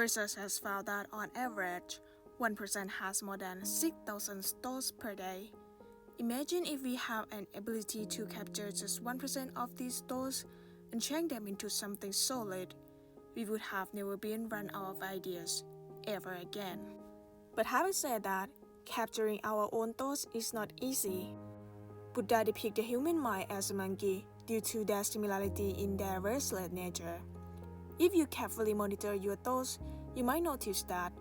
Research has found that on average, 1% has more than 6,000 thoughts per day. Imagine if we have an ability to capture just 1% of these thoughts and change them into something solid. We would have never been run out of ideas, ever again. But having said that, capturing our own thoughts is not easy. Buddha depicted the human mind as a monkey due to their similarity in their restless nature. If you carefully monitor your thoughts, you might notice that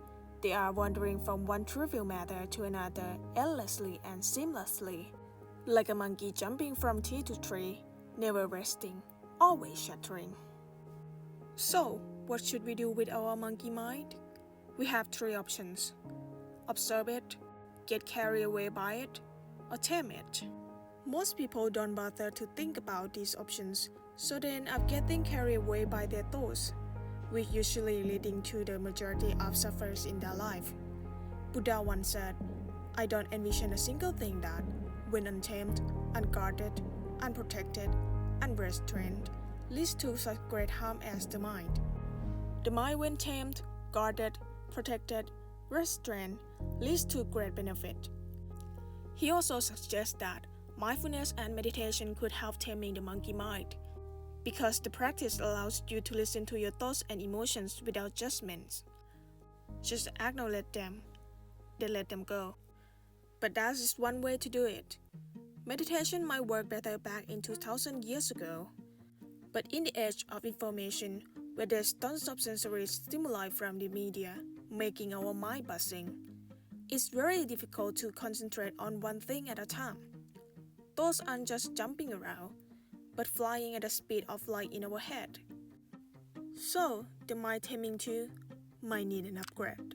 they are wandering from one trivial matter to another endlessly and seamlessly, like a monkey jumping from tree to tree, never resting, always shattering. So, what should we do with our monkey mind? We have three options: observe it, get carried away by it, or tame it. Most people don't bother to think about these options, so they end up getting carried away by their thoughts, which usually leading to the majority of sufferers in their life. Buddha once said, "I don't envision a single thing that, when untamed, unguarded, unprotected, unrestrained, leads to such great harm as the mind. The mind, when tamed, guarded, protected, restrained, leads to great benefit." He also suggests that mindfulness and meditation could help taming the monkey mind, because the practice allows you to listen to your thoughts and emotions without judgments. Just acknowledge them, then let them go. But that is one way to do it. Meditation might work better back in 2000 years ago. But in the age of information, where there's tons of sensory stimuli from the media, making our mind buzzing, it's very difficult to concentrate on one thing at a time. Thoughts aren't just jumping around, but flying at the speed of light in our head. So, the mind taming tool might need an upgrade.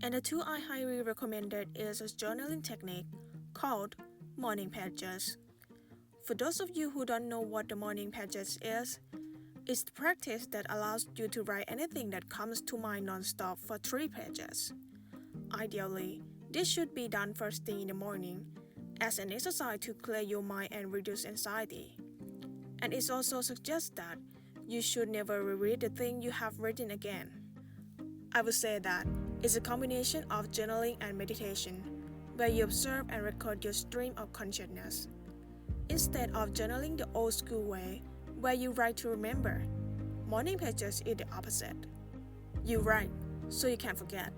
And the tool I highly recommended is a journaling technique called morning pages. For those of you who don't know what the morning pages is, it's the practice that allows you to write anything that comes to mind non-stop for 3 pages. Ideally, this should be done first thing in the morning, as an exercise to clear your mind and reduce anxiety. And it also suggests that you should never reread the thing you have written again. I would say that it's a combination of journaling and meditation, where you observe and record your stream of consciousness. Instead of journaling the old school way, where you write to remember, morning pages is the opposite. You write, so you can't forget.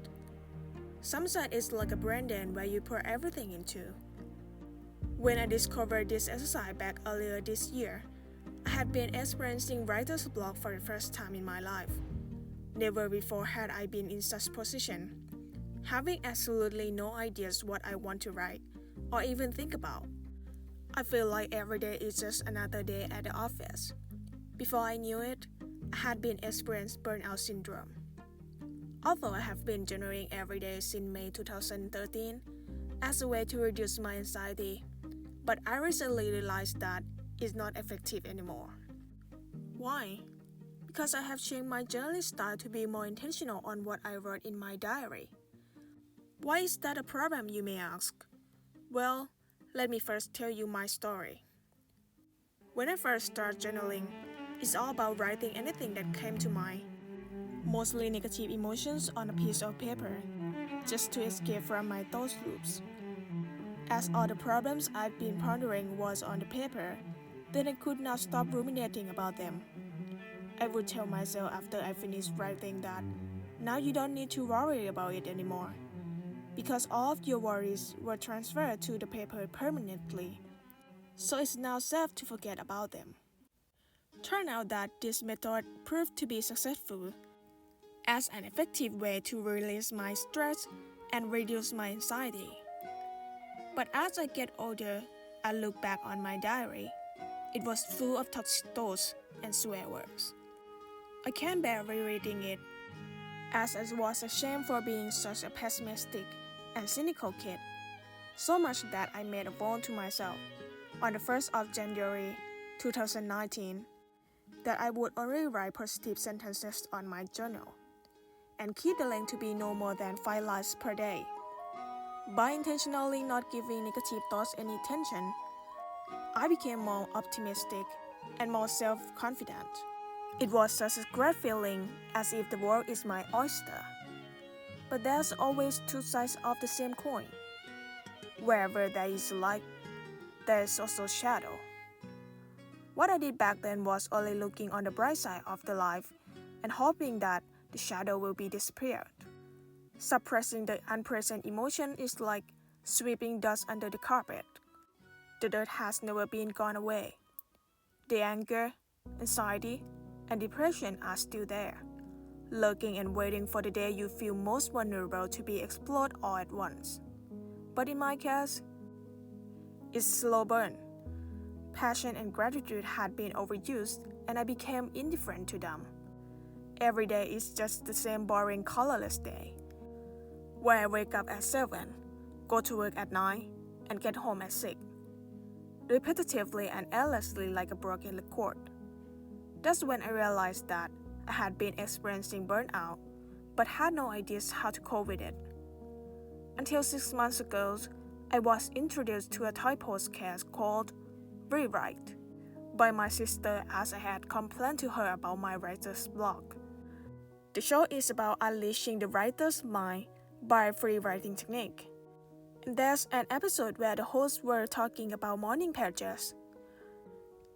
Some say it's like a brain where you pour everything into. When I discovered this exercise back earlier this year, I had been experiencing writer's block for the first time in my life. Never before had I been in such position, having absolutely no ideas what I want to write or even think about. I feel like every day is just another day at the office. Before I knew it, I had been experiencing burnout syndrome. Although I have been journaling every day since May 2013 as a way to reduce my anxiety, but I recently realized that it's not effective anymore. Why? Because I have changed my journaling style to be more intentional on what I wrote in my diary. Why is that a problem, you may ask? Well, let me first tell you my story. When I first started journaling, it's all about writing anything that came to mind, mostly negative emotions on a piece of paper, just to escape from my thought loops. As all the problems I've been pondering was on the paper, then I could not stop ruminating about them. I would tell myself after I finished writing that now you don't need to worry about it anymore, because all of your worries were transferred to the paper permanently, so it's now safe to forget about them. Turned out that this method proved to be successful as an effective way to release my stress and reduce my anxiety. But as I get older, I look back on my diary. It was full of toxic thoughts and swear words. I can't bear rereading it, as I was ashamed for being such a pessimistic and cynical kid. So much that I made a vow to myself on the 1st of January 2019 that I would only write positive sentences on my journal and keep the length to be no more than 5 lines per day. By intentionally not giving negative thoughts any attention, I became more optimistic and more self-confident. It was such a great feeling, as if the world is my oyster. But there's always two sides of the same coin. Wherever there is light, there is also shadow. What I did back then was only looking on the bright side of the life and hoping that the shadow will be disappeared. Suppressing the unpresent emotion is like sweeping dust under the carpet. The dirt has never been gone away. The anger, anxiety, and depression are still there, lurking and waiting for the day you feel most vulnerable to be exploded all at once. But in my case, it's slow burn. Passion and gratitude had been overused, and I became indifferent to them. Every day is just the same boring, colorless day, where I wake up at 7, go to work at 9, and get home at 6, repetitively and endlessly like a broken record. That's when I realized that I had been experiencing burnout, but had no ideas how to cope with it. Until 6 months ago, I was introduced to a Thai podcast called Rewrite by my sister, as I had complained to her about my writer's block. The show is about unleashing the writer's mind by a free writing technique. And there's an episode where the hosts were talking about morning pages.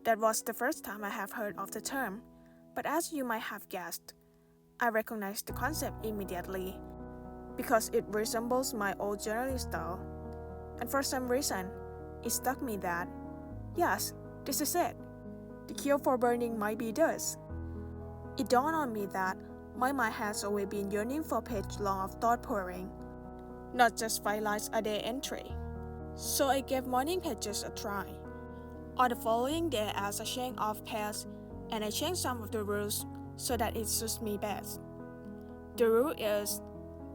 That was the first time I have heard of the term, but as you might have guessed, I recognized the concept immediately because it resembles my old journaling style. And for some reason, it struck me that, yes, this is it. The cure for burning might be this. It dawned on me that my mind has always been yearning for a page long of thought pouring, not just 5 lines a day entry. So I gave morning pages a try. On the following day, I asked a change of pace, and I changed some of the rules so that it suits me best. The rule is,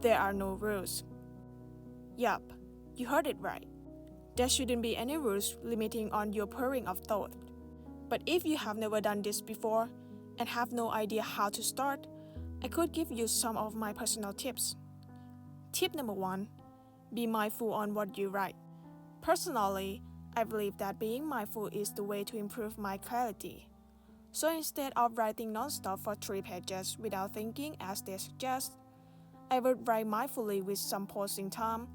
there are no rules. Yup, you heard it right. There shouldn't be any rules limiting on your pouring of thought. But if you have never done this before and have no idea how to start, I could give you some of my personal tips. Tip number 1, be mindful on what you write. Personally, I believe that being mindful is the way to improve my clarity. So instead of writing non-stop for 3 pages without thinking as they suggest, I would write mindfully with some pausing time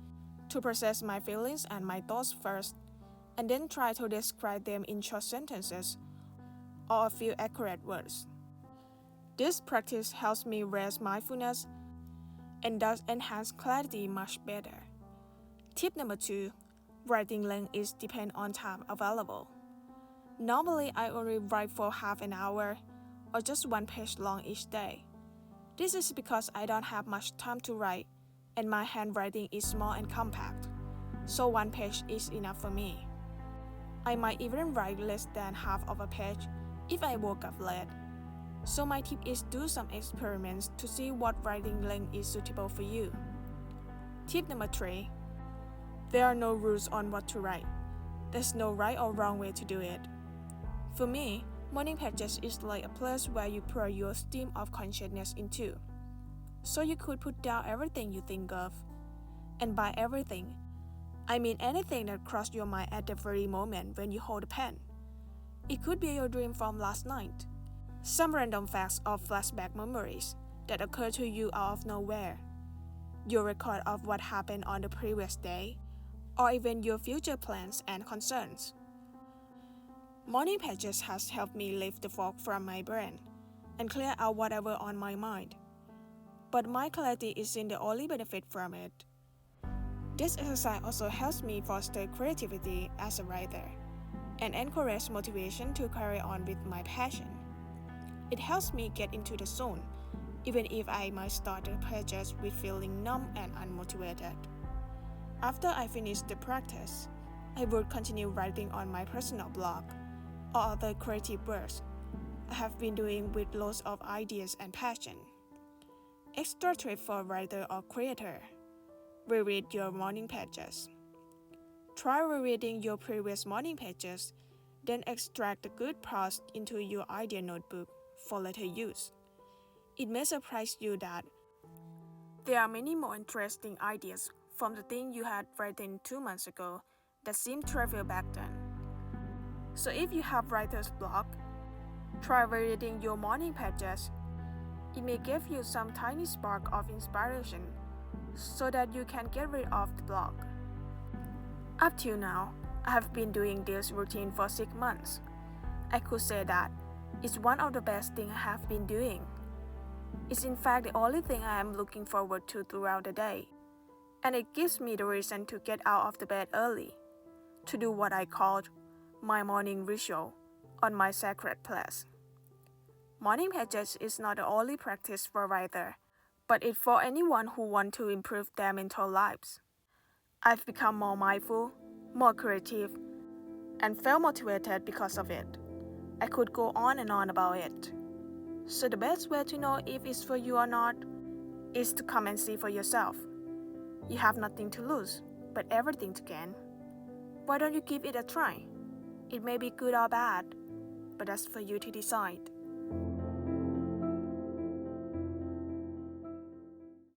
to process my feelings and my thoughts first, and then try to describe them in short sentences or a few accurate words. This practice helps me raise mindfulness and thus enhance clarity much better. Tip number 2, writing length is depend on time available. Normally, I only write for half an hour or just 1 page long each day. This is because I don't have much time to write and my handwriting is small and compact, so 1 page is enough for me. I might even write less than half of a page if I woke up late. So my tip is do some experiments to see what writing length is suitable for you. Tip number 3, there are no rules on what to write. There's no right or wrong way to do it. For me, morning pages is like a place where you pour your stream of consciousness into. So you could put down everything you think of. And by everything, I mean anything that crossed your mind at the very moment when you hold a pen. It could be your dream from last night, some random facts or flashback memories that occur to you out of nowhere, your record of what happened on the previous day, or even your future plans and concerns. Morning pages has helped me lift the fog from my brain and clear out whatever on my mind. But my clarity isn't the only benefit from it. This exercise also helps me foster creativity as a writer and encourage motivation to carry on with my passion. It helps me get into the zone, even if I might start the pages with feeling numb and unmotivated. After I finish the practice, I would continue writing on my personal blog or other creative works I have been doing with lots of ideas and passion. Extra tip for a writer or creator: reread your morning pages. Try rereading your previous morning pages, then extract the good parts into your idea notebook for later use. It may surprise you that there are many more interesting ideas from the thing you had written 2 months ago that seemed trivial back then. So if you have writer's block, Try reading your morning pages. It may give you some tiny spark of inspiration so that you can get rid of the block. Up till now, I have been doing this routine for 6 months. I could say that it's one of the best things I have been doing. It's in fact the only thing I am looking forward to throughout the day. And it gives me the reason to get out of the bed early, to do what I call my morning ritual on my sacred place. Morning pages is not the only practice for writer, but it's for anyone who wants to improve their mental lives. I've become more mindful, more creative, and felt motivated because of it. I could go on and on about it. So the best way to know if it's for you or not is to come and see for yourself. You have nothing to lose, but everything to gain. Why don't you give it a try? It may be good or bad, but that's for you to decide.